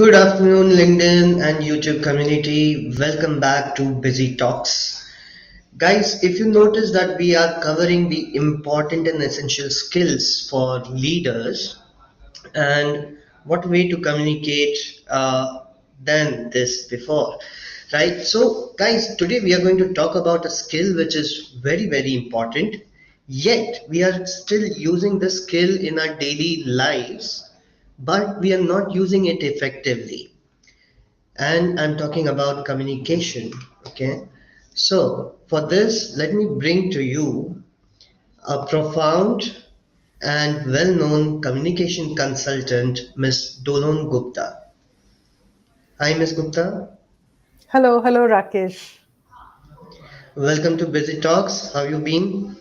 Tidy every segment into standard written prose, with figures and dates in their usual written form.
Good afternoon, LinkedIn and YouTube community. Welcome back to Busy Talks. Guys, if you notice that we are covering the important and essential skills for leaders and what way to communicate than this before, right? So, guys, today we are going to talk about a skill which is very, very important, yet we are still using the skill in our daily lives, but we are not using it effectively, and I'm talking about communication. Okay, so for this, let me bring to you a profound and well known communication consultant, Miss Dolon Gupta. Hi, Miss Gupta. Hello, Rakesh. Welcome to Busy Talks. How you been?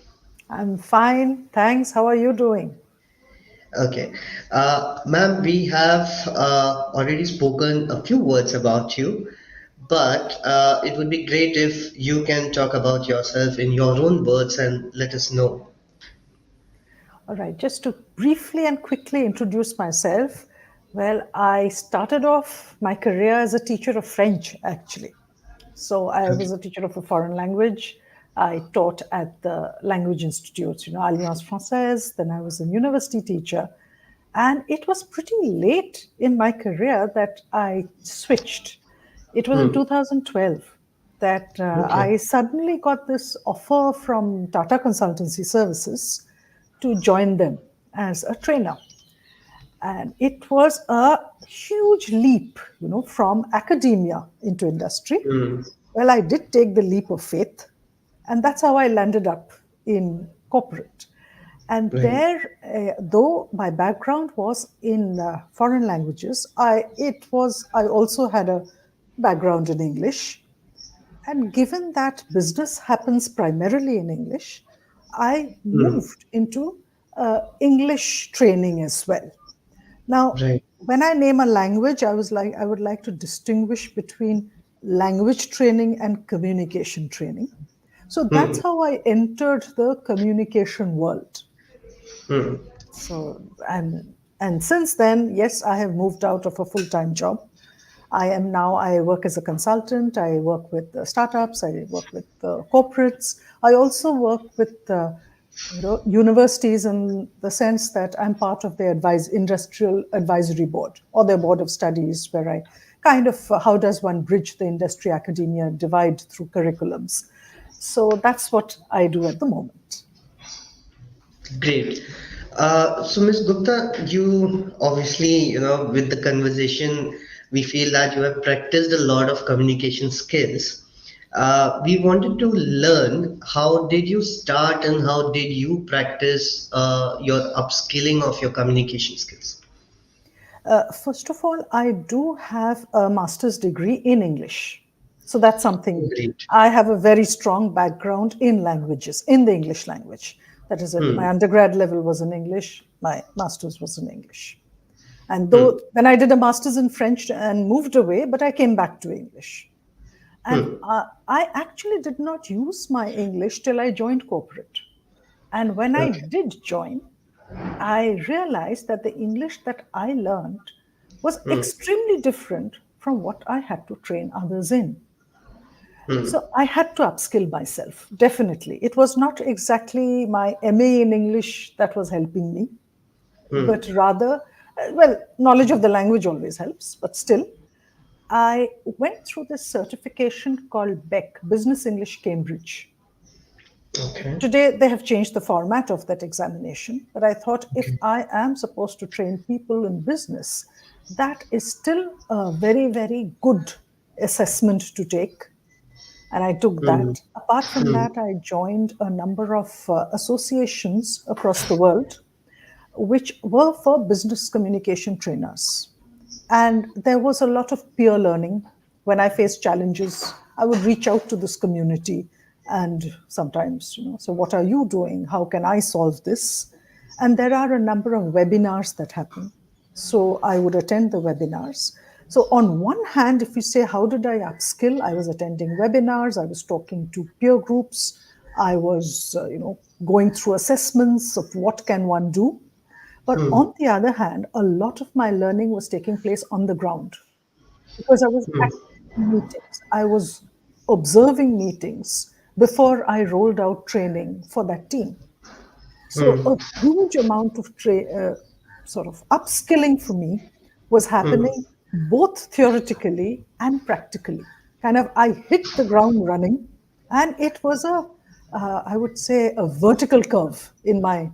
I'm fine. Thanks. How are you doing? Okay, ma'am, we have already spoken a few words about you, but it would be great if you can talk about yourself in your own words and let us know. All right, just to briefly and quickly introduce myself. Well, I started off my career as a teacher of French, actually. So I Okay. was a teacher of a foreign language. I taught at the language institutes, Alliance Française. Then I was a university teacher. And it was pretty late in my career that I switched. It was in Hmm. 2012 that Okay. I suddenly got this offer from Tata Consultancy Services to join them as a trainer. And it was a huge leap, from academia into industry. Hmm. Well, I did take the leap of faith, and that's how I landed up in corporate. And Right. there, though my background was in foreign languages, I also had a background in English. And given that business happens primarily in English, I Hmm. moved into English training as well. Now, Right. when I name a language, I would like to distinguish between language training and communication training. So that's Hmm. how I entered the communication world. Hmm. So and since then, yes, I have moved out of a full-time job. I work as a consultant. I work with startups. I work with corporates. I also work with universities in the sense that I'm part of their industrial advisory board or their board of studies, where I kind of how does one bridge the industry academia divide through curriculums. So that's what I do at the moment. Great. So, Ms. Gupta, you obviously, with the conversation, we feel that you have practiced a lot of communication skills. We wanted to learn how did you start and how did you practice your upskilling of your communication skills? First of all, I do have a master's degree in English. So that's something. Great. I have a very strong background in languages, in the English language. That is it. My Hmm. undergrad level was in English, my master's was in English. And Hmm. though then I did a master's in French and moved away, but I came back to English. And Hmm. I actually did not use my English till I joined corporate. And when I Okay. did join, I realized that the English that I learned was Hmm. extremely different from what I had to train others in. Hmm. So I had to upskill myself, definitely. It was not exactly my MA in English that was helping me, Hmm. but rather, well, knowledge of the language always helps, but still, I went through this certification called BEC, Business English Cambridge. Okay. Today, they have changed the format of that examination, but I thought if Okay. I am supposed to train people in business, that is still a very, very good assessment to take. And I took Hmm. that. Apart from Hmm. that, I joined a number of associations across the world, which were for business communication trainers. And there was a lot of peer learning. When I faced challenges, I would reach out to this community and sometimes, so what are you doing? How can I solve this? And there are a number of webinars that happen. So I would attend the webinars. So on one hand, if you say, how did I upskill? I was attending webinars, I was talking to peer groups, I was, going through assessments of what can one do. But Hmm. on the other hand, a lot of my learning was taking place on the ground. because I was at meetings. I was observing meetings before I rolled out training for that team. So a huge amount of sort of upskilling for me was happening both theoretically and practically. Kind of, I hit the ground running, and it was I would say, a vertical curve in my,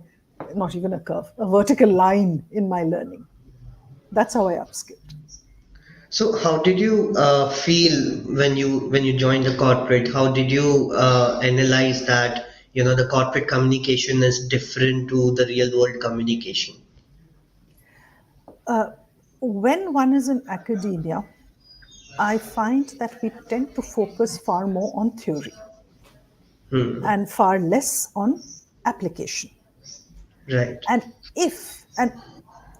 not even a curve, a vertical line in my learning. That's how I upskilled. So how did you feel when you joined the corporate? How did you analyze that the corporate communication is different to the real world communication? When one is in academia, I find that we tend to focus far more on theory and far less on application. Right. And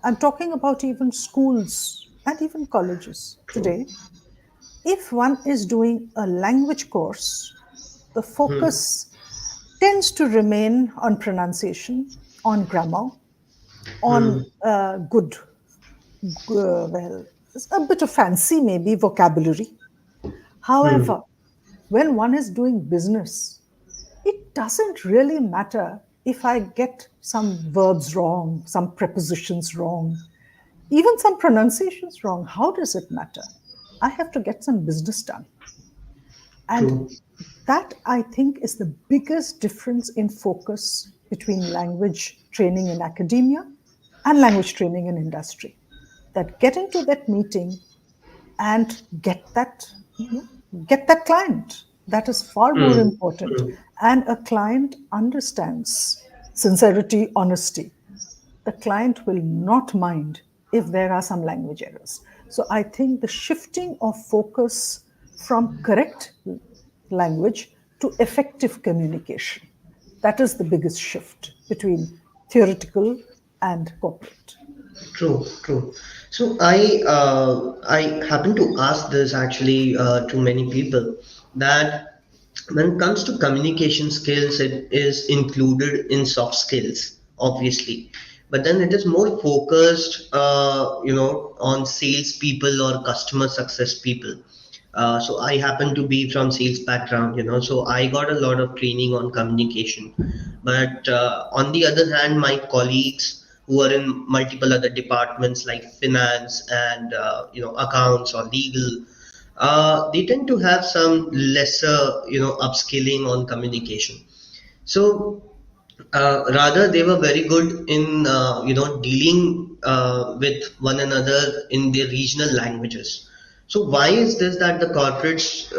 I'm talking about even schools and even colleges True. today, if one is doing a language course, the focus tends to remain on pronunciation, on grammar, on good, well, a bit of fancy maybe vocabulary. However, when one is doing business, it doesn't really matter if I get some verbs wrong, some prepositions wrong, even some pronunciations wrong. How does it matter? I have to get some business done. And True. that, I think, is the biggest difference in focus between language training in academia and language training in industry. That get into that meeting and get that client. That is far more important. And a client understands sincerity, honesty. The client will not mind if there are some language errors. So I think the shifting of focus from correct language to effective communication, that is the biggest shift between theoretical and corporate. True, true. So I happen to ask this actually to many people that when it comes to communication skills, it is included in soft skills, obviously, but then it is more focused, on sales people or customer success people. So I happen to be from sales background, so I got a lot of training on communication. But on the other hand, my colleagues who are in multiple other departments like finance and accounts or legal, they tend to have some lesser upskilling on communication. So rather they were very good in dealing with one another in their regional languages. So why is this that the corporates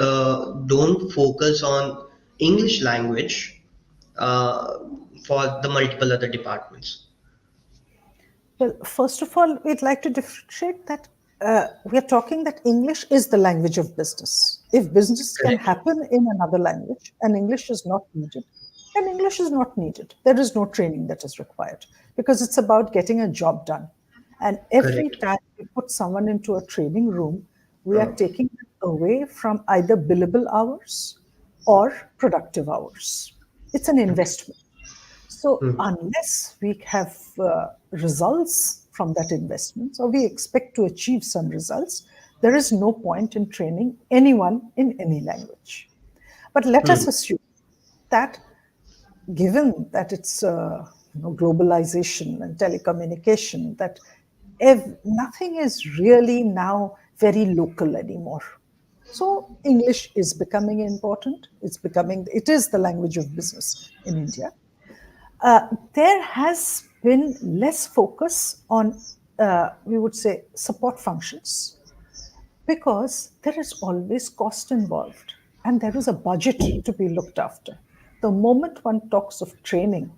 don't focus on English language uh, for the multiple other departments? Well, first of all, we'd like to differentiate that we are talking that English is the language of business. If business can Correct. happen in another language and English is not needed, then English is not needed. There is no training that is required because it's about getting a job done. And every Correct. time we put someone into a training room, we are taking them away from either billable hours or productive hours. It's an investment. So, unless we have results from that investment, or we expect to achieve some results, there is no point in training anyone in any language. But let us assume that, given that it's globalization and telecommunication, that nothing is really now very local anymore. So English is becoming important. It is the language of business in India. There has been less focus on, we would say, support functions because there is always cost involved and there is a budget to be looked after. The moment one talks of training,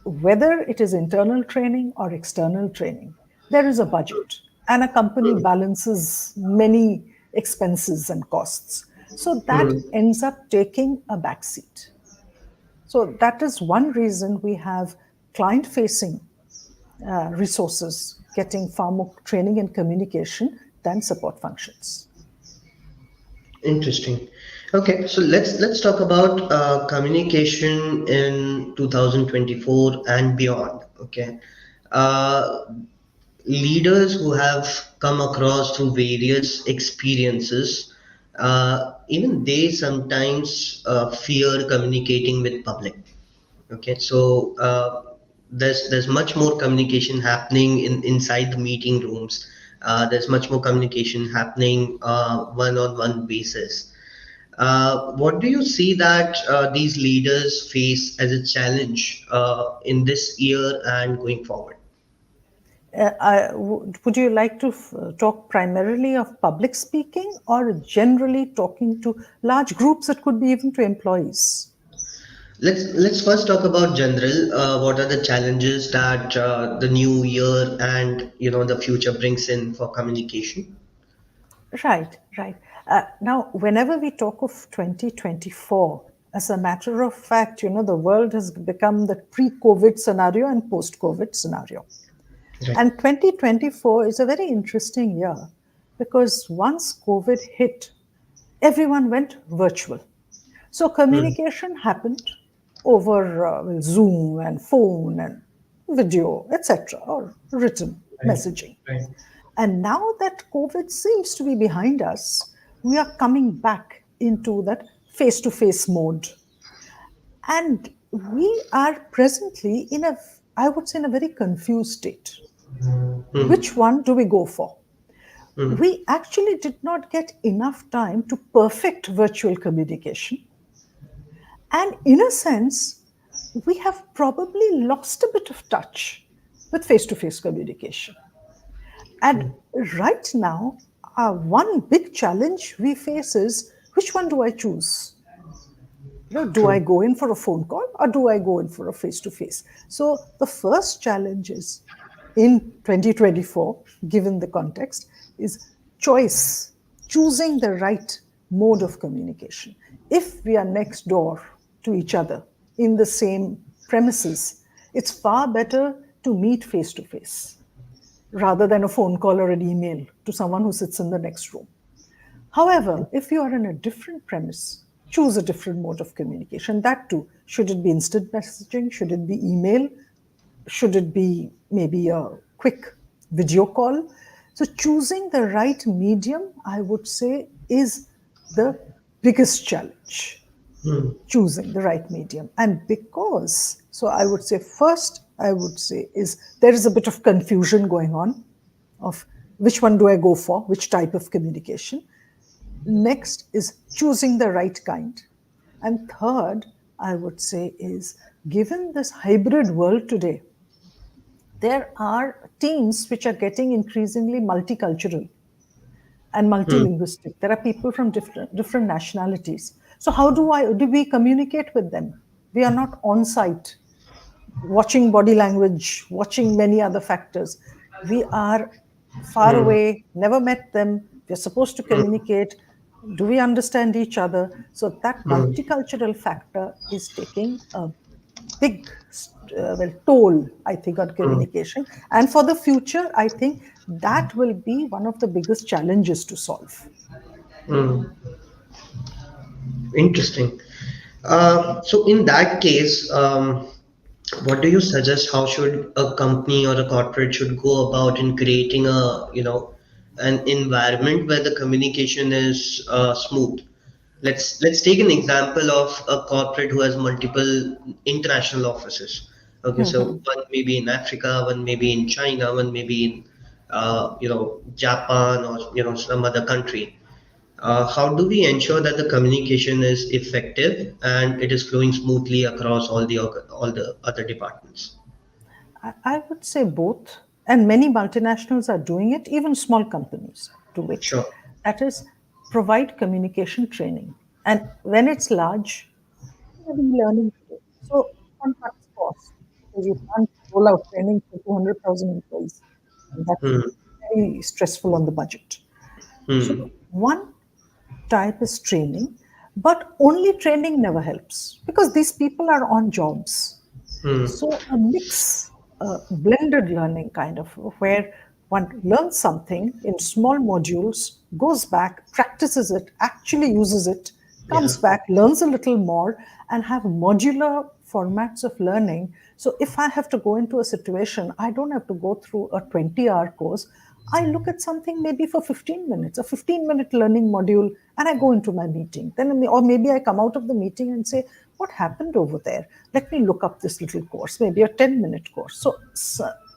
whether it is internal training or external training, there is a budget and a company balances many expenses and costs. So that ends up taking a backseat. So that is one reason we have client facing resources getting far more training and communication than support functions. Interesting. Okay, so let's talk about communication in 2024 and beyond. Okay, uh, leaders who have come across through various experiences, even they sometimes fear communicating with public. Okay, so there's much more communication happening inside the meeting rooms. There's much more communication happening one-on-one basis. What do you see that these leaders face as a challenge in this year and going forward? Would you like to talk primarily of public speaking or generally talking to large groups? It could be even to employees. Let's first talk about general. What are the challenges that the new year and the future brings in for communication? Right, right. Now, whenever we talk of 2024, as a matter of fact, the world has become the pre-COVID scenario and post-COVID scenario. Right. And 2024 is a very interesting year because once COVID hit, everyone went virtual. So Hmm. communication happened over Zoom and phone and video, etc., or written Right. messaging. Right. And now that COVID seems to be behind us, we are coming back into that face to face mode. And we are presently in a, I would say, in a very confused state. Hmm. Which one do we go for? Hmm. We actually did not get enough time to perfect virtual communication. And in a sense, we have probably lost a bit of touch with face to face communication. And right now, one big challenge we face is which one do I choose? Do I True. go in for a phone call or do I go in for a face to face? So the first challenge is in 2024, given the context, is choice, choosing the right mode of communication. If we are next door to each other in the same premises, it's far better to meet face to face rather than a phone call or an email to someone who sits in the next room. However, if you are in a different premise, choose a different mode of communication. That too, should it be instant messaging? Should it be email? Should it be maybe a quick video call? So, choosing the right medium, I would say, is the biggest challenge. Hmm. Choosing the right medium. And because, so I would say, first, I would say, is there is a bit of confusion going on of which one do I go for, which type of communication. Next is choosing the right kind. And third, I would say, is given this hybrid world today, there are teams which are getting increasingly multicultural and Hmm. multilinguistic. There are people from different nationalities. So how do we communicate with them? We are not on site, watching body language, watching many other factors. We are far Hmm. away, never met them. We're supposed to communicate. Do we understand each other? So that Hmm. multicultural factor is taking a big toll, I think, on Hmm. communication. And for the future, I think that will be one of the biggest challenges to solve. Hmm. Interesting. So in that case, what do you suggest? How should a company or a corporate should go about in creating an environment where the communication is smooth? Let's take an example of a corporate who has multiple international offices. Okay, so one may be in Africa, one may be in China, one may be in Japan or some other country. How do we ensure that the communication is effective and it is flowing smoothly across all the other departments? I would say both, and many multinationals are doing it, even small companies do it. Sure. That is, provide communication training. And when it's large, having learning today. So one cuts cost because you can't roll out training for 200,000 employees. And that's Hmm. very stressful on the budget. So Hmm. one type is training, but only training never helps because these people are on jobs. Hmm. So a mix, blended learning kind of, where one learns something in small modules, goes back, practices it, actually uses it, Yeah. comes back, learns a little more, and have modular formats of learning. So if I have to go into a situation, I don't have to go through a 20-hour course. I look at something maybe for 15 minutes, a 15-minute learning module, and I go into my meeting. Or maybe I come out of the meeting and say, what happened over there? Let me look up this little course, maybe a 10-minute course. So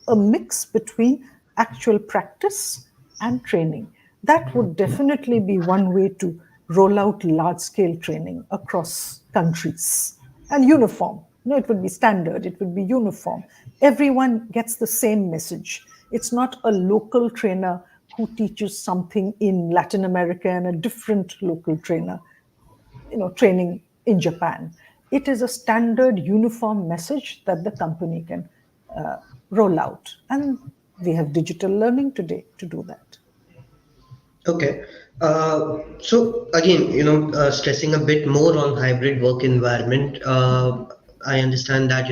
a mix between actual practice and training. That would definitely be one way to roll out large scale training across countries and uniform. It would be standard, it would be uniform. Everyone gets the same message. It's not a local trainer who teaches something in Latin America and a different local trainer, training in Japan. It is a standard uniform message that the company can uh, roll out. And we have digital learning today to do that. Okay. So again, stressing a bit more on hybrid work environment, I understand that,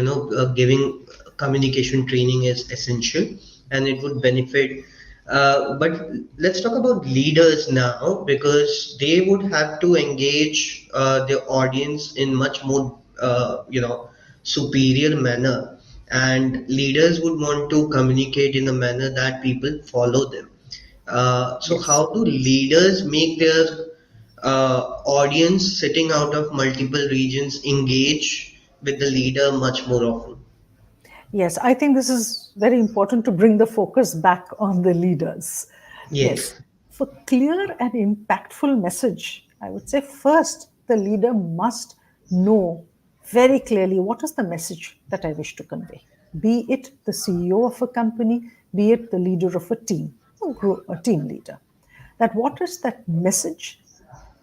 giving communication training is essential and it would benefit. But let's talk about leaders now because they would have to engage their audience in much more, superior manner. And leaders would want to communicate in a manner that people follow them. So Yes. how do leaders make their audience sitting out of multiple regions engage with the leader much more often? Yes, I think this is very important to bring the focus back on the leaders. Yes, Yes. for clear and impactful message, I would say first the leader must know very clearly what is the message that I wish to convey. Be it the CEO of a company, be it the leader of a team, a team leader. That what is that message,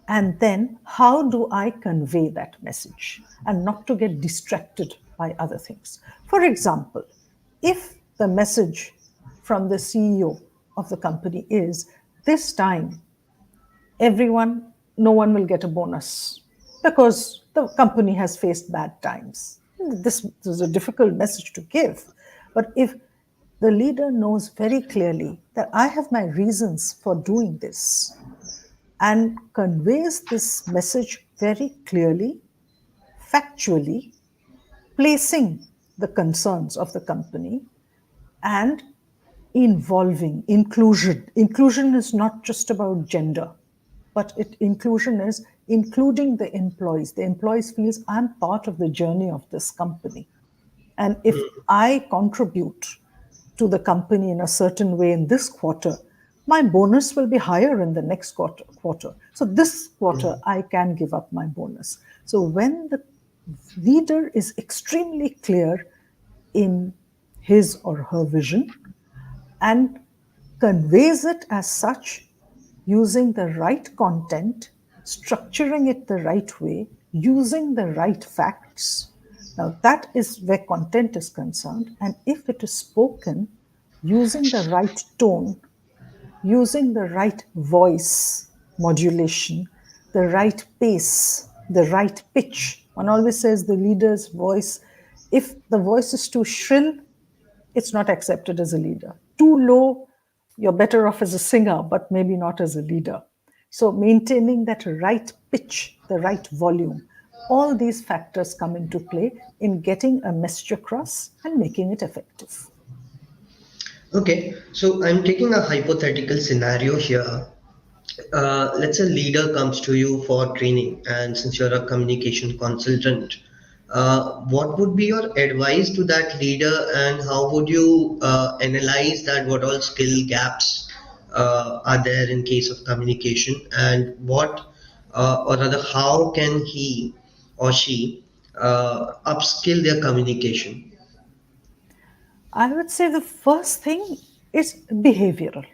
and then how do I convey that message and not to get distracted by other things. For example, if the message from the CEO of the company is this time no one will get a bonus because the company has faced bad times. This is a difficult message to give. But if the leader knows very clearly that I have my reasons for doing this and conveys this message very clearly, factually, placing the concerns of the company and involving inclusion. Inclusion is not just about gender, but inclusion is including the employees. The employees feels I'm part of the journey of this company. And if I contribute to the company in a certain way in this quarter, my bonus will be higher in the next quarter. So this quarter, I can give up my bonus. So when the leader is extremely clear in his or her vision and conveys it as such using the right content, structuring it the right way, using the right facts. Now, that is where content is concerned. And if it is spoken using the right tone, using the right voice modulation, the right pace, the right pitch. One always says the leader's voice, if the voice is too shrill, it's not accepted as a leader. Too low, you're better off as a singer, but maybe not as a leader. So, maintaining that right pitch, the right volume, all these factors come into play in getting a message across and making it effective. Okay, so I'm taking a hypothetical scenario here. Let's say a leader comes to you for training, and since you're a communication consultant, what would be your advice to that leader, and how would you analyze that? What all skill gaps are there in case of communication, and or rather, how can he or she upskill their communication? I would say the first thing is behavioral.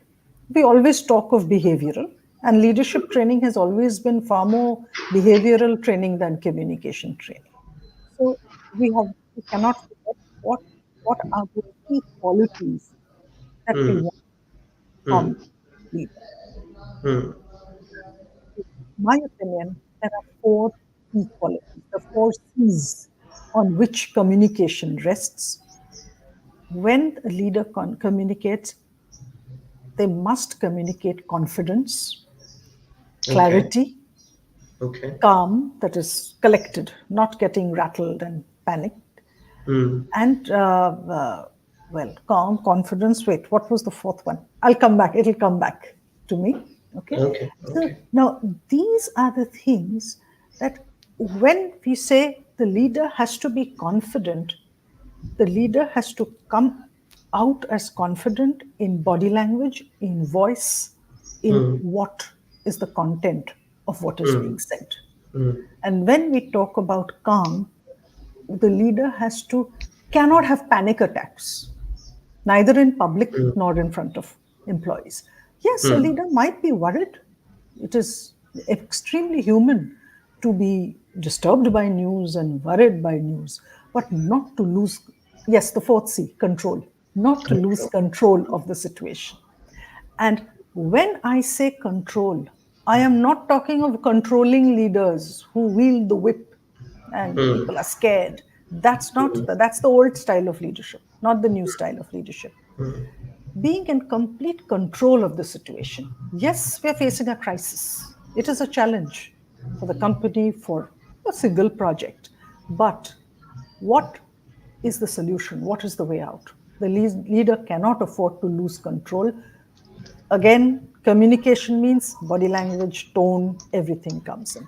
We always talk of behavioral, and leadership training has always been far more behavioral training than communication training. So we cannot forget what are the key qualities that we Hmm. want Hmm. from leader. Hmm. In my opinion, there are four key qualities, the four C's on which communication rests. When a leader communicates, they must communicate confidence, Okay. clarity, Okay. calm, that is collected, not getting rattled and panicked, Hmm. and calm, confidence. Wait, what was the fourth one? I'll come back. It'll come back to me. Okay. Okay, So okay. now these are the things that when we say the leader has to be confident, the leader has to come out as confident in body language, in voice, in Hmm, what is the content of what is hmm, being said. hmm, And when we talk about calm, the leader has to cannot have panic attacks, neither in public hmm, nor in front of employees. Yes, a hmm, leader might be worried. It is extremely human to be disturbed by news and worried by news, but not to lose, yes, the fourth C, control, not to lose control. control of the situation. And when I say control, I am not talking of controlling leaders who wield the whip and Hmm, people are scared. That's the old style of leadership, not the new style of leadership. Being in complete control of the situation. Yes, we're facing a crisis. It is a challenge for the company, for a single project. But what is the solution? What is the way out? The leader cannot afford to lose control. Again, communication means body language, tone, everything comes in.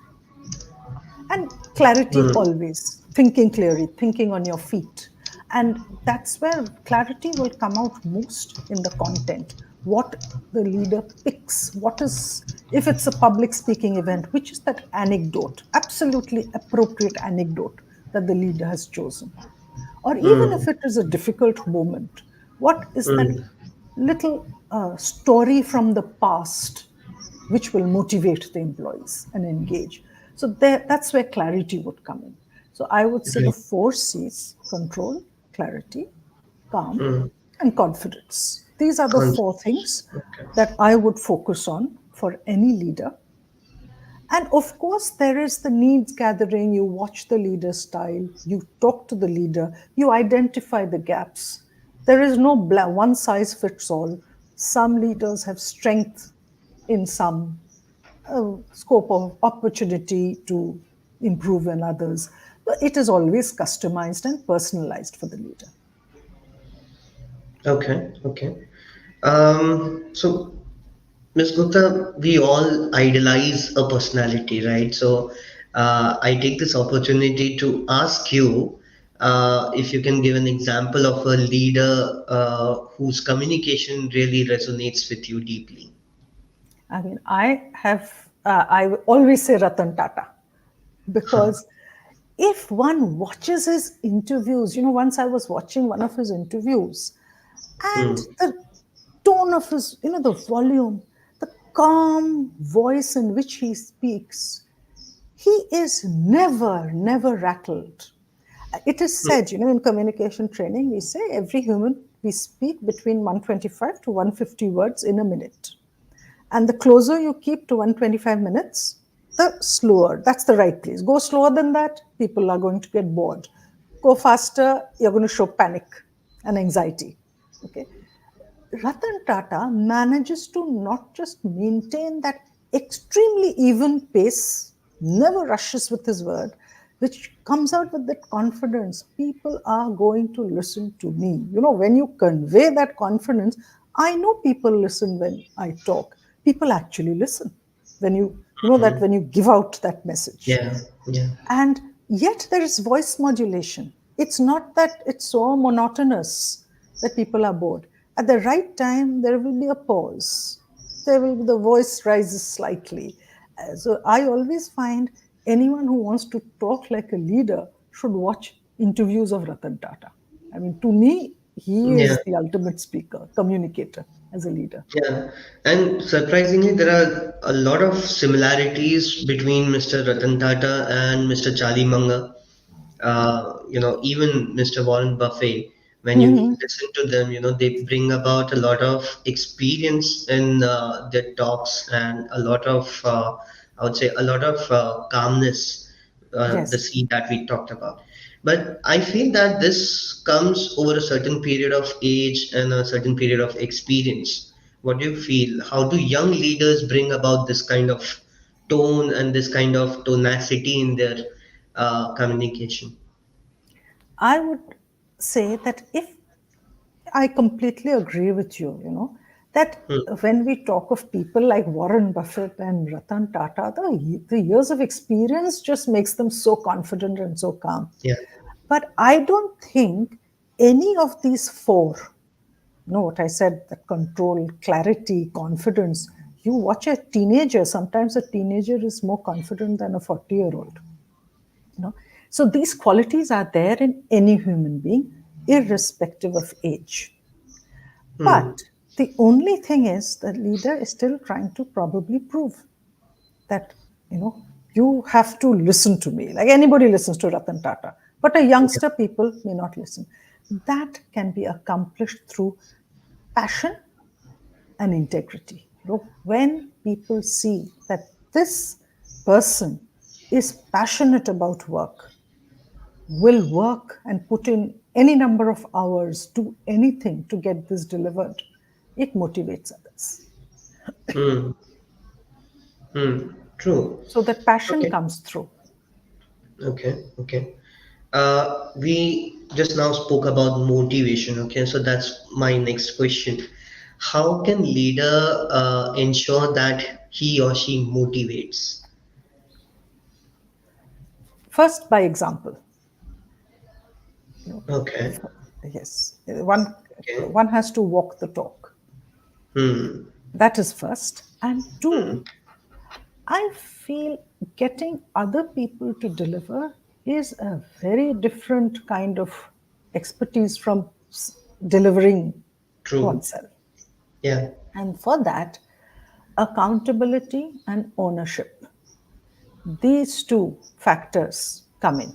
And clarity hmm, always, thinking clearly, thinking on your feet. And that's where clarity will come out most in the content. What the leader picks, what is, if it's a public speaking event, which is that anecdote, absolutely appropriate anecdote that the leader has chosen? Or even hmm, if it is a difficult moment, what is that hmm. little story from the past which will motivate the employees and engage? So that's where clarity would come in. So I would say the Right. four C's: control, clarity, calm, Hmm. and confidence. These are the four Confidence. things Okay. that I would focus on for any leader. And of course, there is the needs gathering. You watch the leader style, you talk to the leader, you identify the gaps. There is no one size fits all. Some leaders have strength in some scope of opportunity to improve in others. But it is always customized and personalized for the leader. Okay. Okay. So, Ms. Gupta, we all idolize a personality, right? So, I take this opportunity to ask you if you can give an example of a leader whose communication really resonates with you deeply. I mean, I always say Ratan Tata Huh. because if one watches his interviews, once I was watching one of his interviews and Hmm. the tone of his, the volume, the calm voice in which he speaks, he is never rattled. It is said, in communication training, we say every human, we speak between 125 to 150 words in a minute. And the closer you keep to 125 minutes, the slower. That's the right place. Go slower than that, people are going to get bored. Go faster, you're going to show panic and anxiety. Okay. Ratan Tata manages to not just maintain that extremely even pace, never rushes with his word, which comes out with that confidence. People are going to listen to me. When you convey that confidence, I know people listen when I talk. People actually listen when that when you give out that message. Yeah. Yeah. And yet there is voice modulation. It's not that it's so monotonous that people are bored. At the right time, there will be a pause. The voice rises slightly. So I always find anyone who wants to talk like a leader should watch interviews of Ratan Tata. I mean, to me, he Yeah. is the ultimate speaker, communicator as a leader. Yeah, and surprisingly, there are a lot of similarities between Mr. Ratan Tata and Mr. Charlie Munger. Even Mr. Warren Buffett, when you Mhm. listen to them, they bring about a lot of experience in their talks and a lot of, I would say, a lot of calmness, the Yes. seed that we talked about. But I feel that this comes over a certain period of age and a certain period of experience. What do you feel? How do young leaders bring about this kind of tone and this kind of tonacity in their communication? I would say that if I completely agree with you, that that Hmm. when we talk of people like Warren Buffett and Ratan Tata, the years of experience just makes them so confident and so calm. Yeah. But I don't think any of these four, know what I said, the control, clarity, confidence. You watch a teenager, sometimes a teenager is more confident than a 40-year-old. You know? So these qualities are there in any human being, irrespective of age. Hmm. But the only thing is the leader is still trying to probably prove that, you know, you have to listen to me. Like anybody listens to Ratan Tata, but a Yeah. youngster people may not listen. That can be accomplished through passion and integrity. You know, when people see that this person is passionate about work, will work and put in any number of hours, do anything to get this delivered, it motivates others. Hmm. Hmm. True. So that passion Okay. comes through. Okay. Okay. We just now spoke about motivation. Okay, so that's my next question. How can leader ensure that he or she motivates? First, by example. You know, Okay. yes, one Okay. one has to walk the talk. Hmm. That is first. And Hmm. two, I feel getting other people to deliver is a very different kind of expertise from delivering True. oneself. Yeah. And for that, accountability and ownership, these two factors come in.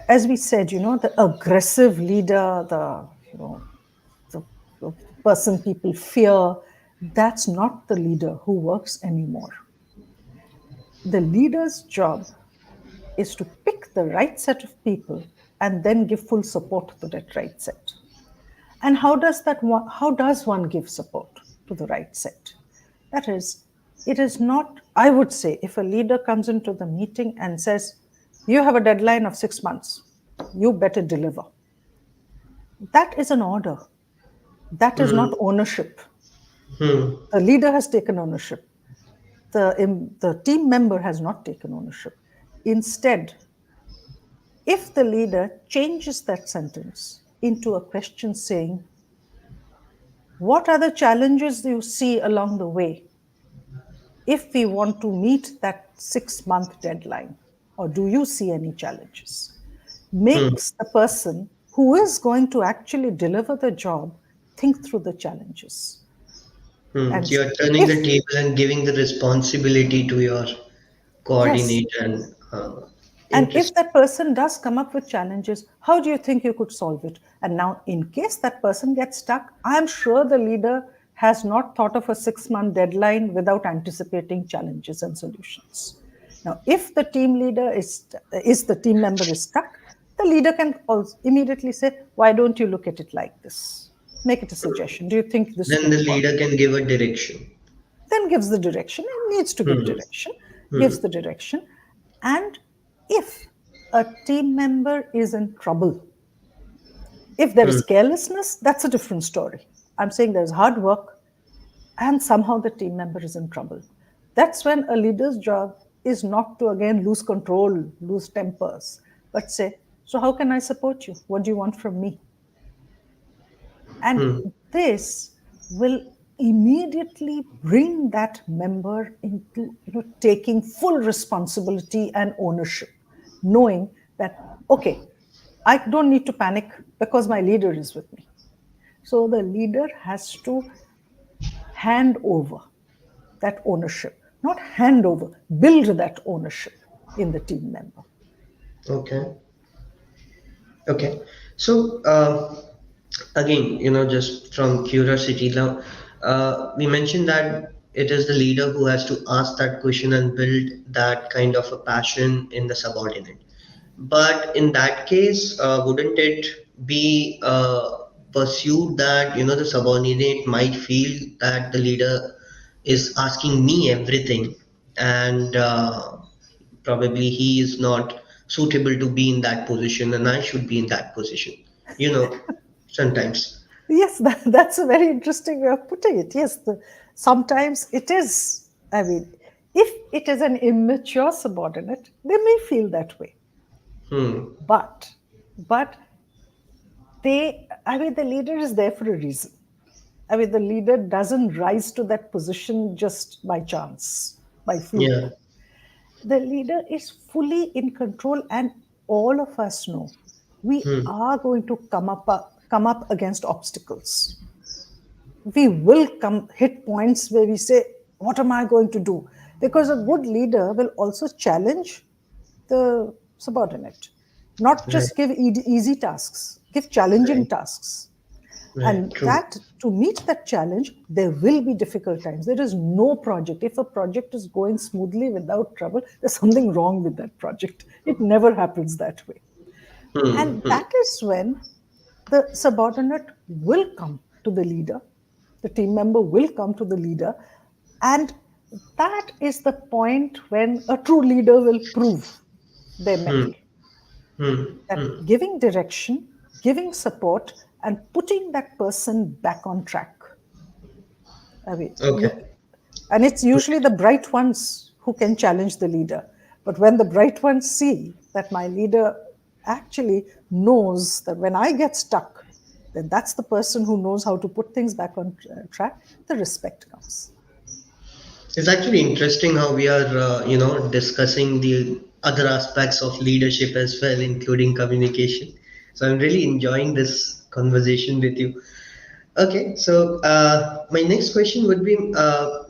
As we said, you know, the aggressive leader, the person people fear, that's not the leader who works anymore. The leader's job is to pick the right set of people and then give full support to that right set. And how does one give support to the right set? That is, it is not, I would say, if a leader comes into the meeting and says, you have a deadline of 6 months, you better deliver. That is an order. That is Hmm. not ownership. Hmm. The leader has taken ownership. The team member has not taken ownership. Instead, if the leader changes that sentence into a question saying, what are the challenges you see along the way if we want to meet that 6 month deadline? Or do you see any challenges? Hmm. Makes the person who is going to actually deliver the job think through the challenges. Hmm. And So you're turning if the table and giving the responsibility to your Yes. coordinator and And if interesting. that person does come up with challenges, how do you think you could solve it? And now, in case that person gets stuck, I'm sure the leader has not thought of a 6 month deadline without anticipating challenges and solutions. Now, if the team leader is the team member is stuck, the leader can also immediately say, "Why don't you look at it like this? Make it a suggestion. Do you think this Then the could work?" leader can give a direction. Then gives the direction and needs to give Hmm. direction, gives Hmm. the direction. And if a team member is in trouble, if there Hmm. is carelessness, that's a different story. I'm saying there's hard work and somehow the team member is in trouble. That's when a leader's job is not to again lose control, lose tempers, but say, so how can I support you? What do you want from me? And Hmm. this will immediately bring that member into, taking full responsibility and ownership, knowing that, okay, I don't need to panic because my leader is with me. So the leader has to hand over that ownership, not hand over, build that ownership in the team member. Okay. Okay. So, again, just from curiosity now, we mentioned that it is the leader who has to ask that question and build that kind of a passion in the subordinate. But in that case, wouldn't it be pursued that, the subordinate might feel that the leader is asking me everything and probably he is not suitable to be in that position and I should be in that position, you know, sometimes. Yes, that's a very interesting way of putting it. Yes, sometimes it is. I mean, if it is an immature subordinate, they may feel that way. Hmm. But, but I mean, the leader is there for a reason. I mean, the leader doesn't rise to that position just by chance, by Yeah. fluke. The leader is fully in control, and all of us know we are going to come up against obstacles. We will come hit points where we say, what am I going to do? Because a good leader will also challenge the subordinate, not Right. just give easy tasks, give challenging Right. tasks. Right. And True. that, to meet that challenge, there will be difficult times. There is no project, if a project is going smoothly without trouble, there's something wrong with that project. It never happens that way. And that is when the subordinate will come to the leader, the team member will come to the leader, and that is the point when a true leader will prove their mettle. That giving direction, giving support, and putting that person back on track. I mean, Okay. and it's usually the bright ones who can challenge the leader. But when the bright ones see that my leader actually knows that when I get stuck, then that's the person who knows how to put things back on track, the respect comes. It's actually interesting how we are, discussing the other aspects of leadership as well, including communication. So I'm really enjoying this conversation with you. Okay, so my next question would be,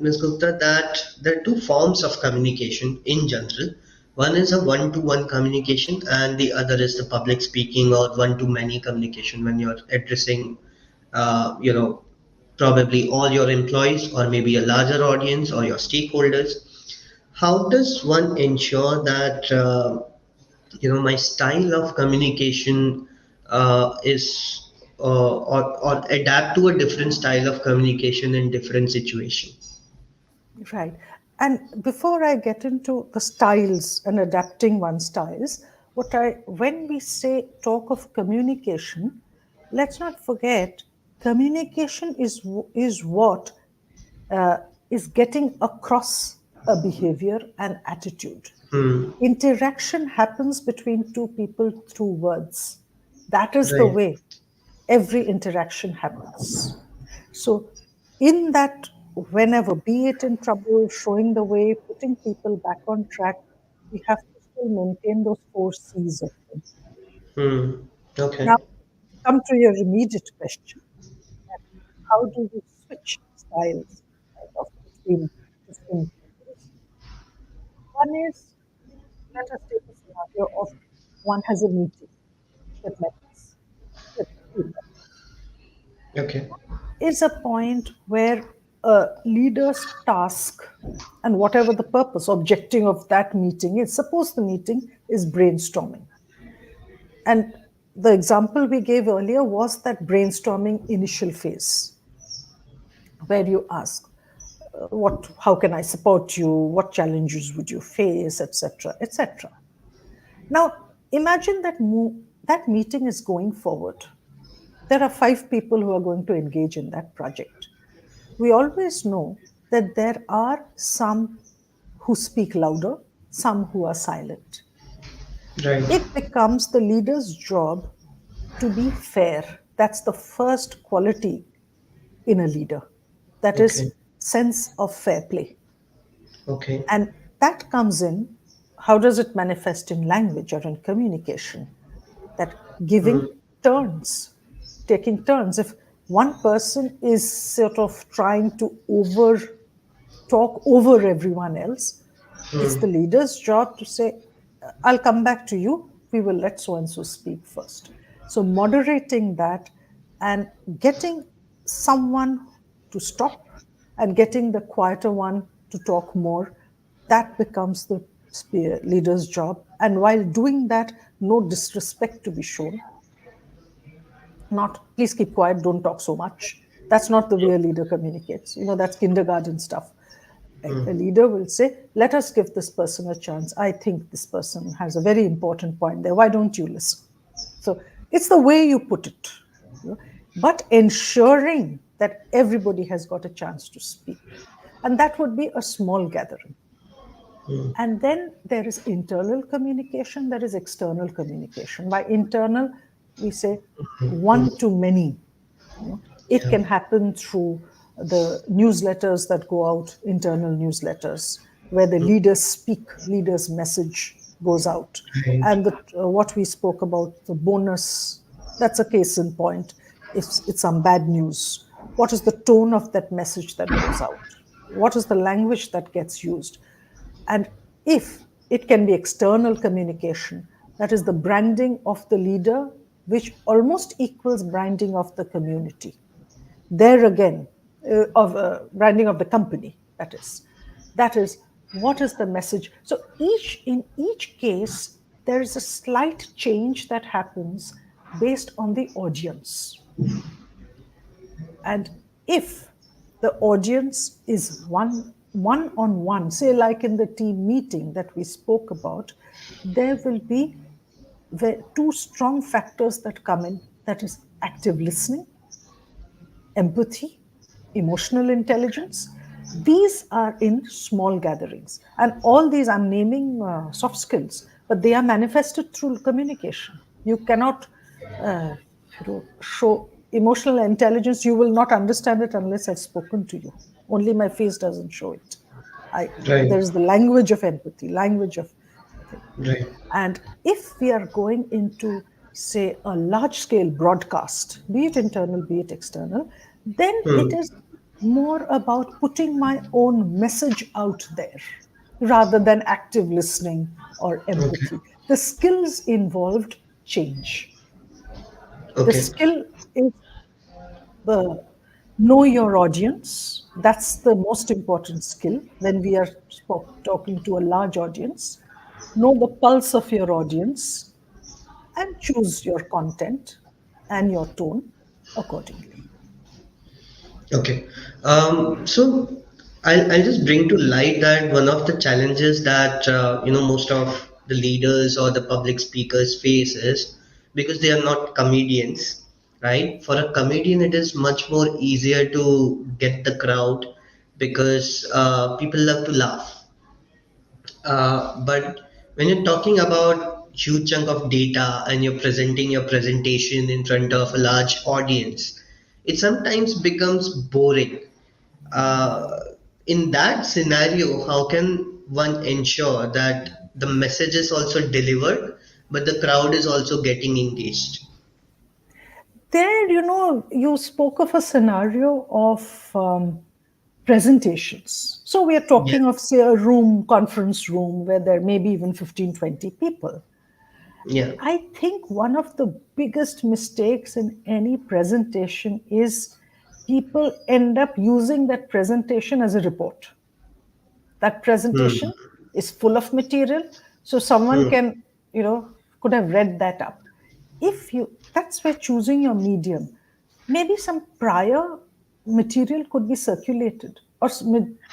Ms. Gupta, that there are two forms of communication in general. One is a one-to-one communication, and the other is the public speaking or one-to-many communication when you're addressing, uh, you know, probably all your employees or maybe a larger audience or your stakeholders. How does one ensure that my style of communication is or adapt to a different style of communication in different situations? Right. And before I get into the styles and adapting one's styles, when we say talk of communication, let's not forget communication is what uh, is getting across a behavior and attitude. Interaction happens between two people through words. That is the Right. way every interaction happens. So, in that, whenever, be it in trouble, showing the way, putting people back on track, we have to still maintain those four C's of them. Hmm. Now, Okay. come to your immediate question: that how do we switch styles of between different peoples? One is, let us take a scenario of one has a meeting with members, with team members. Okay. Is a point where a leader's task and whatever the purpose, objective of that meeting is, suppose the meeting is brainstorming. And the example we gave earlier was that brainstorming initial phase, where you ask, how can I support you? What challenges would you face, etc., etc. Now, imagine that meeting is going forward. There are five people who are going to engage in that project. We always know that there are some who speak louder, some who are silent. Right. It becomes the leader's job to be fair. That's the first quality in a leader. That Okay. is sense of fair play. Okay. And that comes in, how does it manifest in language or in communication? That giving turns, taking turns. If one person is sort of trying to talk over everyone else, it's the leader's job to say, I'll come back to you. We will let so and so speak first. So, moderating that and getting someone to stop and getting the quieter one to talk more, that becomes the leader's job. And while doing that, no disrespect to be shown, not please keep quiet, don't talk so much. That's not the way a leader communicates. That's kindergarten stuff. A leader will say, let us give this person a chance. I think this person has a very important point there. Why don't you listen? So it's the way you put it. You know. but ensuring that everybody has got a chance to speak. And that would be a small gathering. And then there is internal communication, there is external communication. By internal, we say one to many. You know, it Yeah. can happen through the newsletters that go out, internal newsletters, where the leaders speak, leaders' message goes out. Right. And what we spoke about, the bonus, that's a case in point. If it's some bad news, what is the tone of that message that goes out? What is the language that gets used? And if it can be external communication, that is the branding of the leader, which almost equals branding of the community. There again, of branding of the company, that is what is the message. So in each case, there is a slight change that happens based on the audience. And if the audience is one on one, say like in the team meeting that we spoke about, there will be two strong factors that come in, that is active listening, empathy, emotional intelligence. These are in small gatherings. And all these, I'm naming soft skills, but they are manifested through communication. You cannot show emotional intelligence, you will not understand it unless I've spoken to you. Only my face doesn't show it. Right. There's the language of empathy, language of thing. Right. And if we are going into, say, a large scale broadcast, be it internal, be it external, then it is more about putting my own message out there rather than active listening or Okay. empathy. The skills involved change. The Okay. skill is the know your audience. That's the most important skill when we are talking to a large audience. Know the pulse of your audience and choose your content and your tone accordingly. Okay. So I'll just bring to light that one of the challenges that most of the leaders or the public speakers face is because they are not comedians, right? For a comedian, it is much more easier to get the crowd because people love to laugh. But when you're talking about huge chunk of data and you're presenting your presentation in front of a large audience, it sometimes becomes boring. Uh, in that scenario, how can one ensure that the message is also delivered, but the crowd is also getting engaged? There, you spoke of a scenario of presentations. So we are Yeah. talking of, say, a room, conference room, where there may be even 15, 20 people. Yeah. I think one of the biggest mistakes in any presentation is people end up using that presentation as a report. That presentation is full of material, so someone can, could have read that up. If you, that's where choosing your medium, maybe some prior material could be circulated, or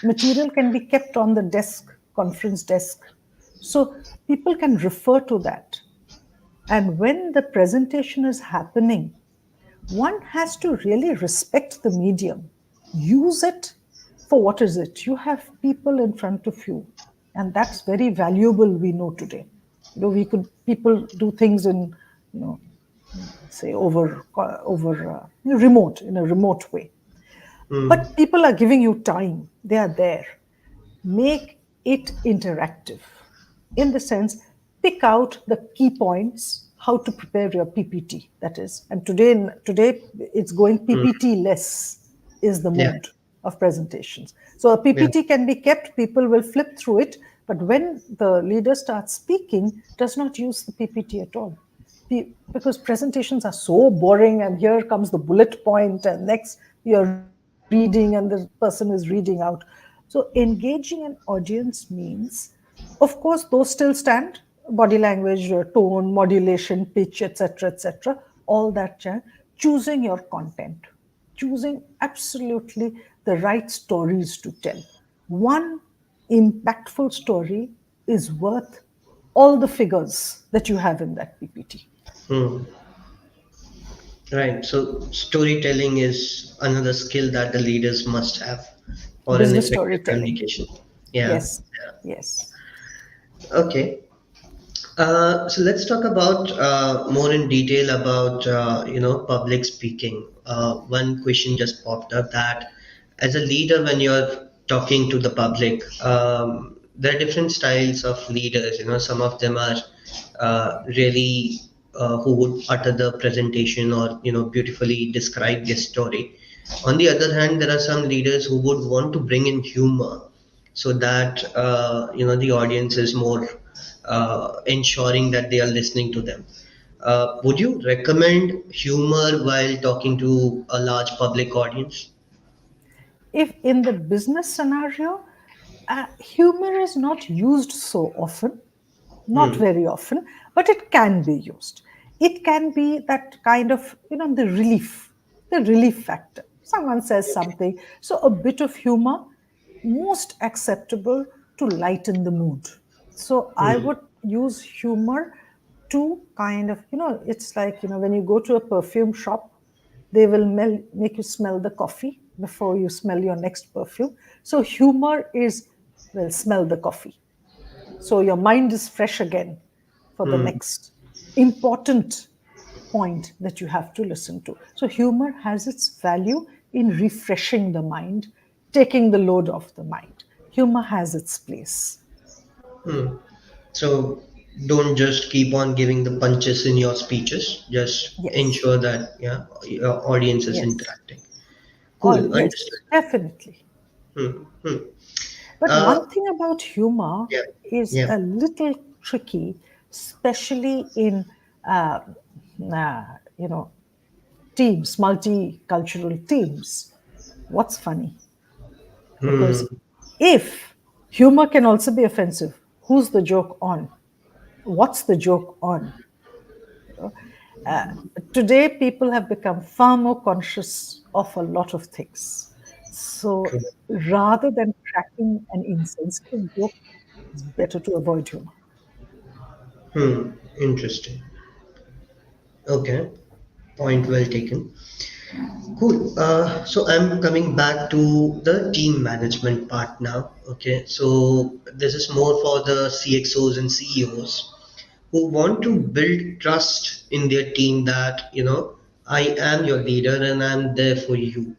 material can be kept on the desk, conference desk, so people can refer to that. And when the presentation is happening, one has to really respect the medium. Use it for what is it. You have people in front of you, and that's very valuable, we know today. We could, people do things in, you know, say remote, in a remote way. But people are giving you time. They are there. Make it interactive in the sense, pick out the key points, how to prepare your PPT, that is. And today it's going PPT less is the Yeah. mode of presentations. So a Yeah. PPT can be kept, people will flip through it, but when the leader starts speaking, does not use the PPT at all. Because presentations are so boring, and here comes the bullet point, and next you're reading and the person is reading out. So engaging an audience means, of course, those still stand: body language, tone, modulation, pitch, etc., etc., all that jazz. Choosing your content, choosing absolutely the right stories to tell. One impactful story is worth all the figures that you have in that PPT. Hmm. Right. So storytelling is another skill that the leaders must have for an Business effective storytelling. communication. Yeah. Yes, yes. Okay. So let's talk about more in detail about public speaking. One question just popped up that as a leader, when you're talking to the public, there are different styles of leaders. Some of them are really who would utter the presentation or beautifully describe their story. On the other hand, there are some leaders who would want to bring in humor so that the audience is more ensuring that they are listening to them. Would you recommend humor while talking to a large public audience? If in the business scenario, humor is not used so often, not Hmm. very often, but it can be used. It can be that kind of, the relief factor. Someone says Okay. something, so a bit of humor, most acceptable to lighten the mood. So I Hmm. would use humor to kind of, it's like, when you go to a perfume shop, they will make you smell the coffee before you smell your next perfume. So humor is, well, smell the coffee. So your mind is fresh again for the Hmm. next important point that you have to listen to. So humor has its value in refreshing the mind, taking the load off the mind. Humor has its place. Hmm. So don't just keep on giving the punches in your speeches. Just Yes, ensure that your audience is yes. interacting. Oh, Cool, yes, understood. definitely. Hmm. Hmm. But Uh, one thing about humor yeah, is yeah. a little tricky, especially in, uh, you know, teams, multicultural teams. What's funny? Hmm. Because if humor can also be offensive, who's the joke on? What's the joke on? Uh, Today, people have become far more conscious of a lot of things. So True. rather than cracking an insensitive joke, it's better to avoid humor. Hmm. Interesting. Okay. Point well taken. Cool. So I'm coming back to the team management part now. Okay. So this is more for the CXOs and CEOs who want to build trust in their team that, I am your leader and I'm there for you.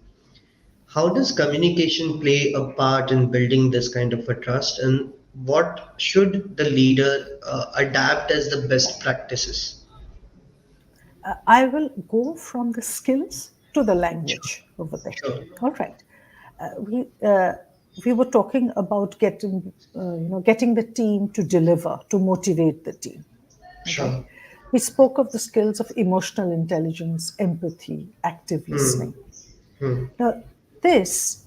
How does communication play a part in building this kind of a trust, and what should the leader adapt as the best practices? I will go from the skills to the Sure. language over there. Sure. All right. Uh, we uh, we were talking about getting the team to deliver, to motivate the team. Okay. Sure. We spoke of the skills of emotional intelligence, empathy, active Hmm. listening. Hmm. Now, this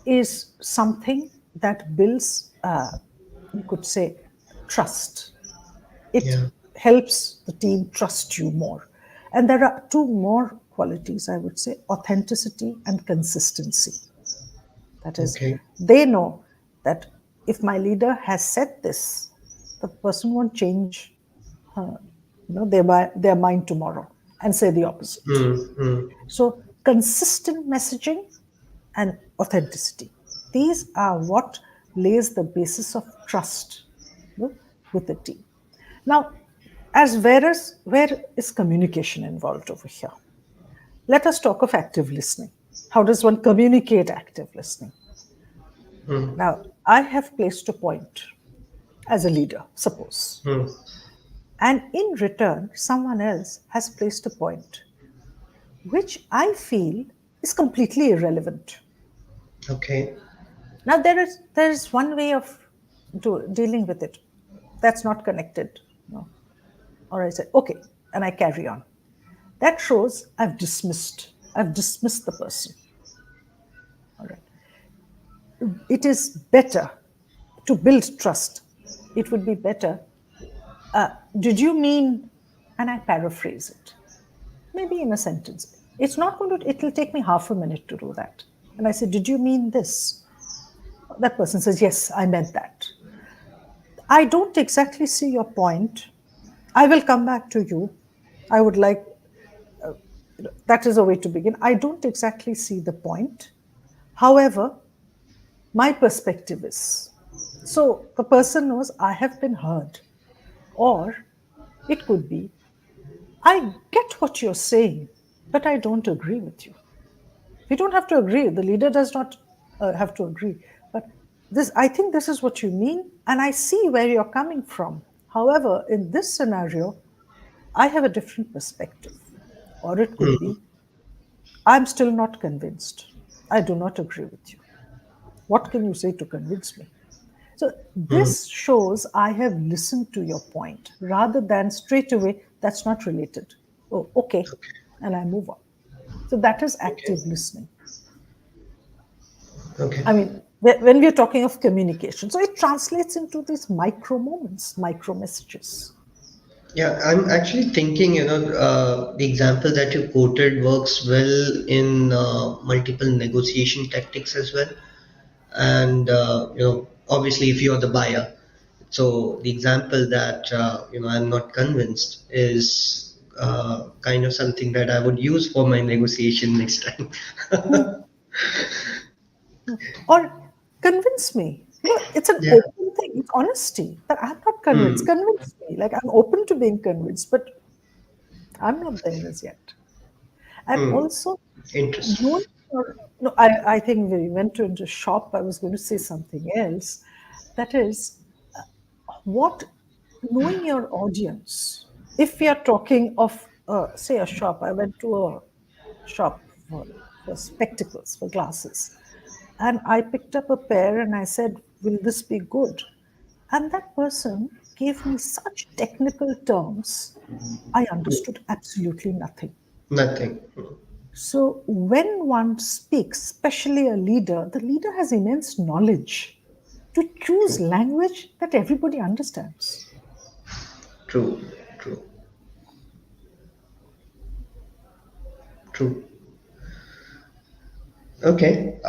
is something that builds, you could say, trust. It Yeah. helps the team trust you more. And there are two more qualities, I would say: authenticity and consistency. That is, Okay. they know that if my leader has said this, the person won't change their mind tomorrow and say the opposite. Hmm. Hmm. So, consistent messaging and authenticity. These are what lays the basis of trust, with the team. Now, where is communication involved over here? Let us talk of active listening. How does one communicate active listening? Hmm. Now, I have placed a point as a leader, suppose, Hmm. and in return, someone else has placed a point which I feel is completely irrelevant. Okay. Now there is one way of dealing with it that's not connected. No. Or I say, okay, and I carry on. That shows I've dismissed the person. All right. It is better to build trust. It would be better. Did you mean, and I paraphrase it, maybe in a sentence. It's not going to, it'll take me half a minute to do that. And I say, did you mean this? That person says, yes, I meant that. I don't exactly see your point. I will come back to you. I would like That is a way to begin. I don't exactly see the point. However, my perspective is, so the person knows I have been heard, or it could be, I get what you're saying, but I don't agree with you. We don't have to agree. The leader does not have to agree. But this, I think this is what you mean, and I see where you're coming from. However, in this scenario, I have a different perspective. Or it could be, I'm still not convinced. I do not agree with you. What can you say to convince me? So this shows I have listened to your point rather than straight away, that's not related. Oh, okay. And I move on. So that is Okay. active listening. Okay. I mean, when we are talking of communication, so it translates into these micro moments, micro messages. Yeah, I'm actually thinking, the example that you quoted works well in multiple negotiation tactics as well. And, obviously, if you're the buyer, so the example that, I'm not convinced is kind of something that I would use for my negotiation next time. Hmm. Or convince me. It's an Yeah. open thing. It's honesty that I'm not convinced. Convince me. Like I'm open to being convinced, but I'm not there as yet. And also, Interesting. knowing no, I think when we went to into shop, I was going to say something else. That is, what knowing your audience. If we are talking of, say, a shop, I went to a shop for spectacles, for glasses, and I picked up a pair and I said, "Will this be good?" And that person gave me such technical terms, I understood absolutely nothing. Nothing. So, when one speaks, especially a leader, the leader has immense knowledge to choose True. language that everybody understands. True. True. True. Okay.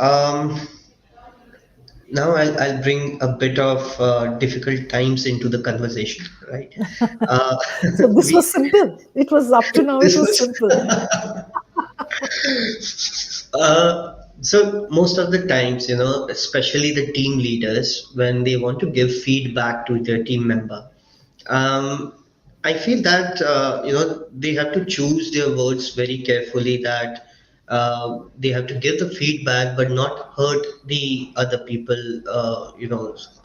Now I'll bring a bit of difficult times into the conversation, right? Uh, So, this we was simple. It was up to now, it this was was simple. so most of the times, especially the team leaders, when they want to give feedback to their team member, um, I feel that they have to choose their words very carefully. That they have to give the feedback, but not hurt the other people.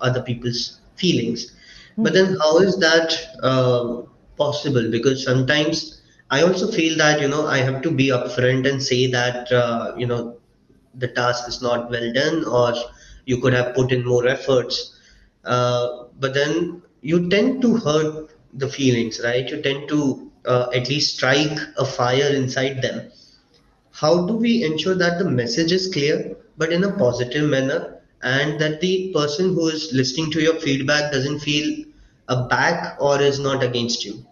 Other people's feelings. But then, how is that possible? Because sometimes I also feel that I have to be upfront and say that the task is not well done, or you could have put in more efforts. But then you tend to hurt the feelings, right? You tend to at least strike a fire inside them. How do we ensure that the message is clear, but in a positive manner, and that the person who is listening to your feedback doesn't feel a back or is not against you?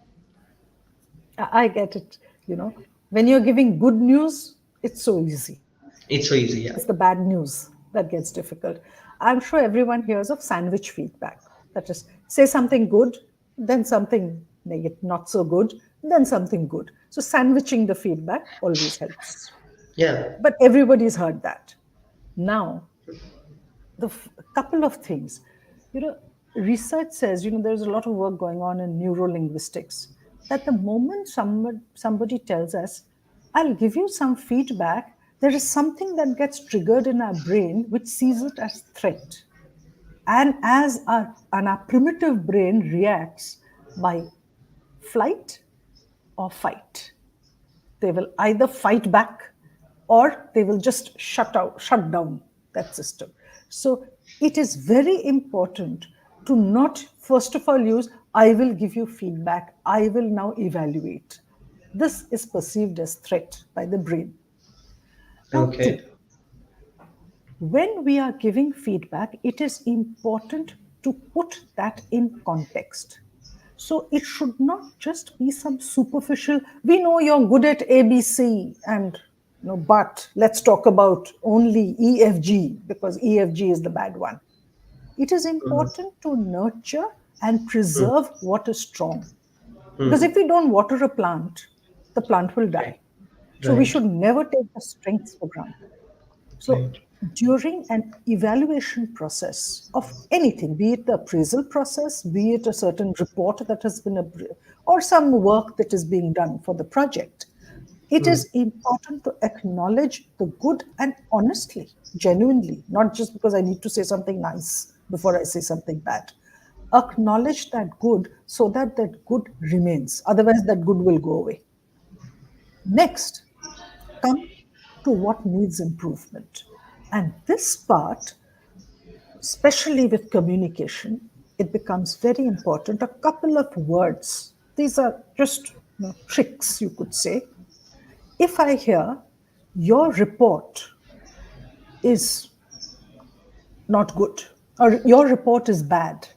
I get it. You know, when you're giving good news, it's so easy. It's so easy, yeah. It's the bad news that gets difficult. I'm sure everyone hears of sandwich feedback. That is, say something good, then something negative, not so good, then something good. So, sandwiching the feedback always helps. Yeah. But everybody's heard that. Now, couple of things. You know, research says, there's a lot of work going on in neurolinguistics that the moment somebody tells us, I'll give you some feedback, there is something that gets triggered in our brain which sees it as threat. And our primitive brain reacts by flight or fight. They will either fight back or they will just shut down that system. So it is very important to not first of all use I will give you feedback, I will now evaluate. This is perceived as threat by the brain. Now, Okay. two, when we are giving feedback, it is important to put that in context. So it should not just be some superficial, we know you're good at ABC and but let's talk about only EFG because EFG is the bad one. It is important to nurture and preserve what is strong. Because if we don't water a plant, the plant will die. So we Right. should never take the strengths for granted. So Right. during an evaluation process of anything, be it the appraisal process, be it a certain report that has been, or some work that is being done for the project, it Hmm. is important to acknowledge the good and honestly, genuinely, not just because I need to say something nice before I say something bad. Acknowledge that good so that that good remains. Otherwise, that good will go away. Next, come to what needs improvement. And this part, especially with communication, it becomes very important. A couple of words, these are just tricks, you could say. If I hear your report is not good or your report is bad,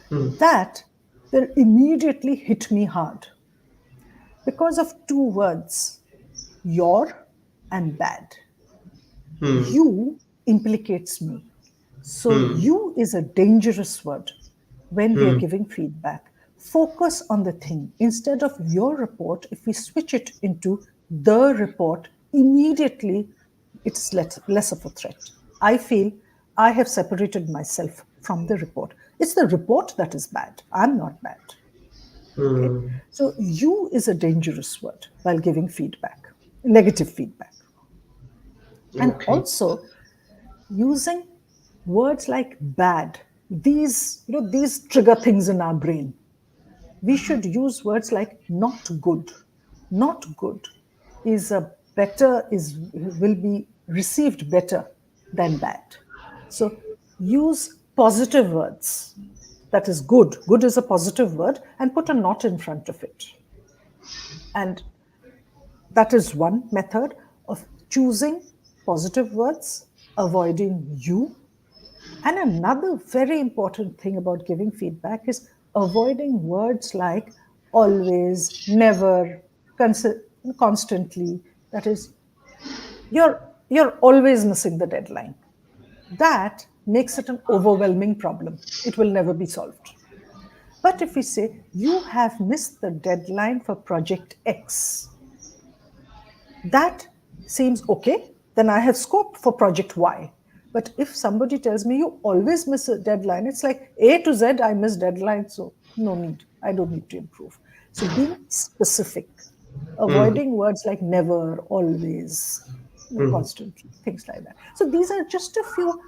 Hmm. that will immediately hit me hard because of two words, your and bad. Hmm. You implicates me. So, Hmm. you is a dangerous word when we are Hmm. giving feedback. Focus on the thing. Instead of your report, if we switch it into the report, immediately it's less of a threat. I feel I have separated myself from the report. It's the report that is bad. I'm not bad. Okay. Hmm. So, you is a dangerous word while giving feedback, negative feedback. And Okay. also, using words like bad, these trigger things in our brain. We should use words like not good. Not good is a better is will be received better than bad. So use positive words. That is good. Good is a positive word, and put a not in front of it. And that is one method of choosing positive words, avoiding you. And another very important thing about giving feedback is avoiding words like always, never, constantly. That is, you're always missing the deadline. That makes it an overwhelming problem. It will never be solved. But if we say you have missed the deadline for project X, that seems okay, then I have scope for project Y. But if somebody tells me you always miss a deadline, it's like A to Z, I miss deadline, so no need. I don't need to improve. So being specific, Hmm. avoiding words like never, always, Hmm. constantly, things like that. So these are just a few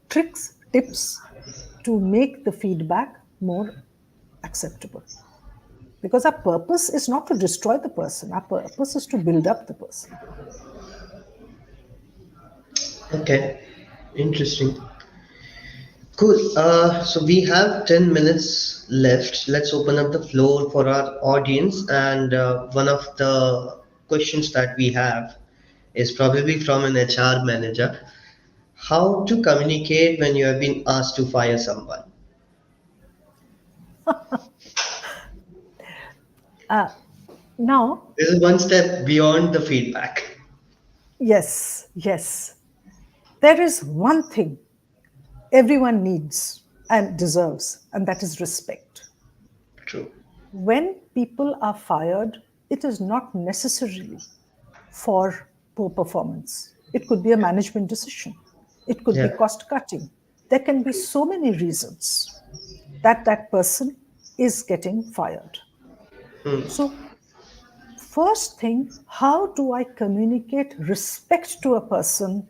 tricks, tips to make the feedback more acceptable. Because our purpose is not to destroy the person, our purpose is to build up the person. Okay. Interesting. Cool. So we have 10 minutes left. Let's open up the floor for our audience. And one of the questions that we have is probably from an HR manager. How to communicate when you have been asked to fire someone? Now, This is one step beyond the feedback. yes, yes, there is one thing everyone needs and deserves, and that is respect. True. When people are fired, it is not necessarily for poor performance. It could be a management decision, it could be Yeah. cost cutting. There can be so many reasons that that person is getting fired. So, first thing, how do I communicate respect to a person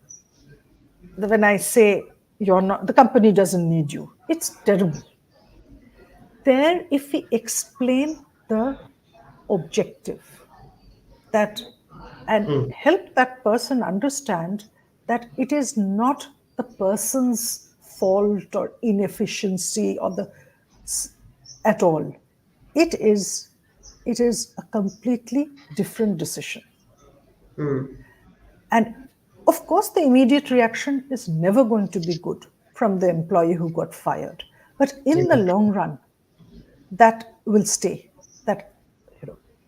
when I say you're not, the company doesn't need you? It's terrible. There, if we explain the objective, that and Hmm. help that person understand that it is not the person's fault or inefficiency or the at all. It is it is a completely different decision. Hmm. And of course, the immediate reaction is never going to be good from the employee who got fired. But in the Yeah. long run, that will stay. That,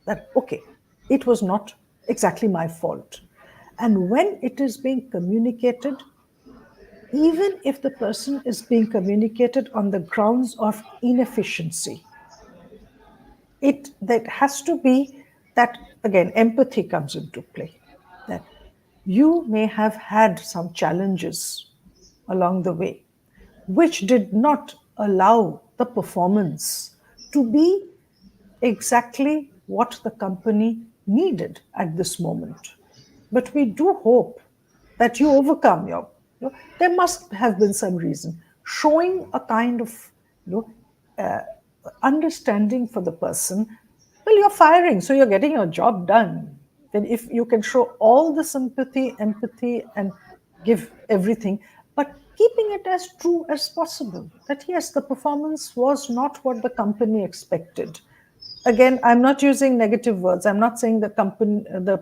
that okay, it was not exactly my fault. And when it is being communicated, even if the person is being communicated on the grounds of inefficiency, it that has to be that again, empathy comes into play. That you may have had some challenges along the way, which did not allow the performance to be exactly what the company needed at this moment. But we do hope that you overcome there must have been some reason. Showing a kind of you know, understanding for the person. Well, you're firing, so you're getting your job done. Then, if you can show all the sympathy, empathy, and give everything, but keeping it as true as possible that yes, the performance was not what the company expected. Again, I'm not using negative words. I'm not saying the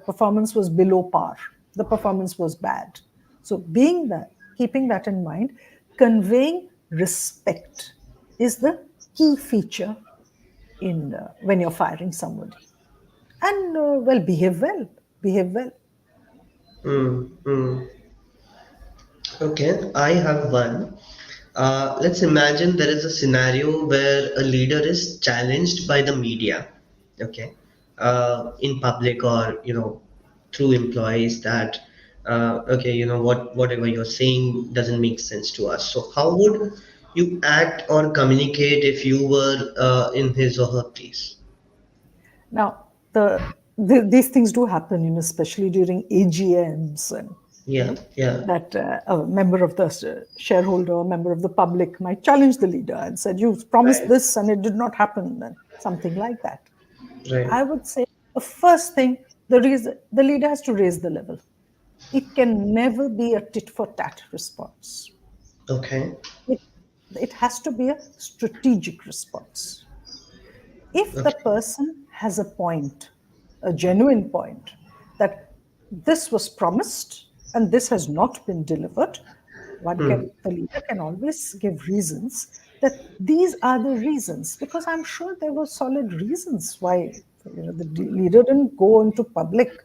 performance was below par. The performance was bad. So, being that, keeping that in mind, conveying respect is the key feature in when you're firing somebody. And well, behave well. Mm, mm. Okay, I have one. Let's imagine there is a scenario where a leader is challenged by the media, okay, in public or through employees that okay, whatever you're saying doesn't make sense to us. So how would you act or communicate if you were in his or her place? Now, these things do happen, especially during AGMs, and you Yeah, know yeah, that a member of the shareholder, a member of the public might challenge the leader and said, "You promised right, this and it did not happen," and something like that. right, I would say the first thing, the leader has to raise the level. It can never be a tit for tat response. okay, It, it has to be a strategic response. If the okay, person has a point, a genuine point, that this was promised and this has not been delivered, hmm, the leader can always give reasons that these are the reasons, because I'm sure there were solid reasons why the leader didn't go into public.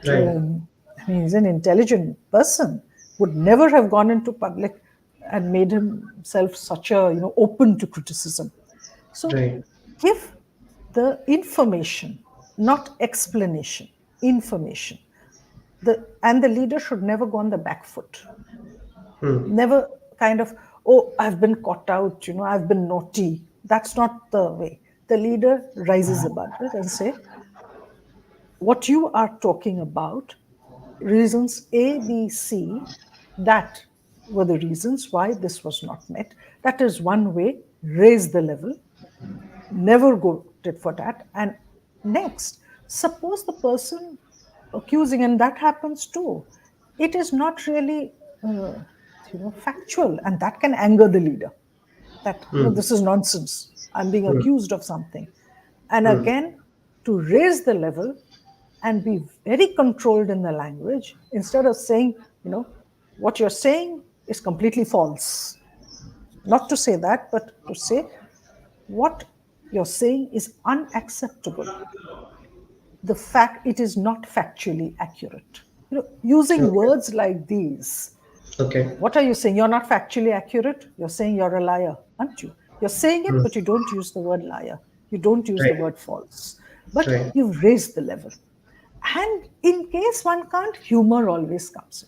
right, I mean, he's an intelligent person, would never have gone into public and made himself such a open to criticism. So right, give the information, not explanation, information. And the leader should never go on the back foot. hmm, Never kind of, oh, I've been caught out, I've been naughty. That's not the way. The leader rises above it and say, what you are talking about, reasons A, B, C, that were the reasons why this was not met. That is one way, raise the level, never go tit for tat. And next, suppose the person accusing, and that happens too, it is not really factual, and that can anger the leader. That hmm, this is nonsense. I'm being hmm, accused of something, and hmm, again to raise the level and be very controlled in the language instead of saying, what you're saying is completely false. Not to say that, but to say what you're saying is unacceptable. The fact it is not factually accurate. Using okay, words like these. okay, What are you saying? You're not factually accurate. You're saying you're a liar, aren't you? You're saying it, hmm, but you don't use the word liar. You don't use the right, word false. But right, you've raised the level. And in case one can't, humor always comes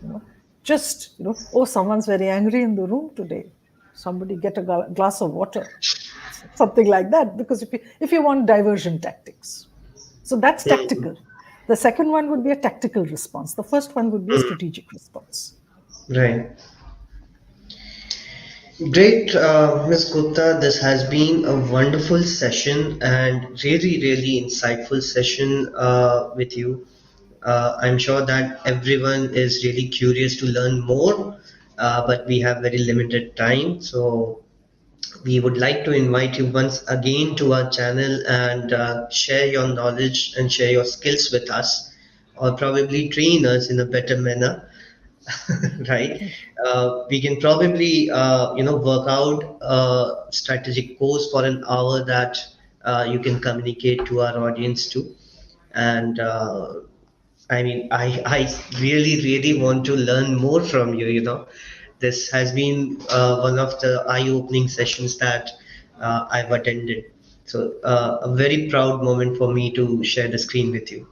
in. Just, oh, someone's very angry in the room today. Somebody get a glass of water, something like that. Because if you want diversion tactics, so that's hmm, tactical. The second one would be a tactical response. The first one would be a hmm, strategic response. right. Great, Ms. Gupta. This has been a wonderful session and really, really insightful session with you. I'm sure that everyone is really curious to learn more, but we have very limited time. So we would like to invite you once again to our channel and share your knowledge and share your skills with us, or probably train us in a better manner. Right? We can probably work out a strategic course for an hour that you can communicate to our audience too. And I mean, I really really want to learn more from you. This has been one of the eye-opening sessions that I've attended. So, a very proud moment for me to share the screen with you.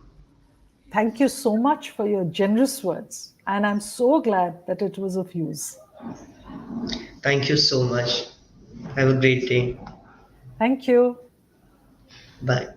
Thank you so much for your generous words, and I'm so glad that it was of use. Thank you so much. Have a great day. Thank you. Bye.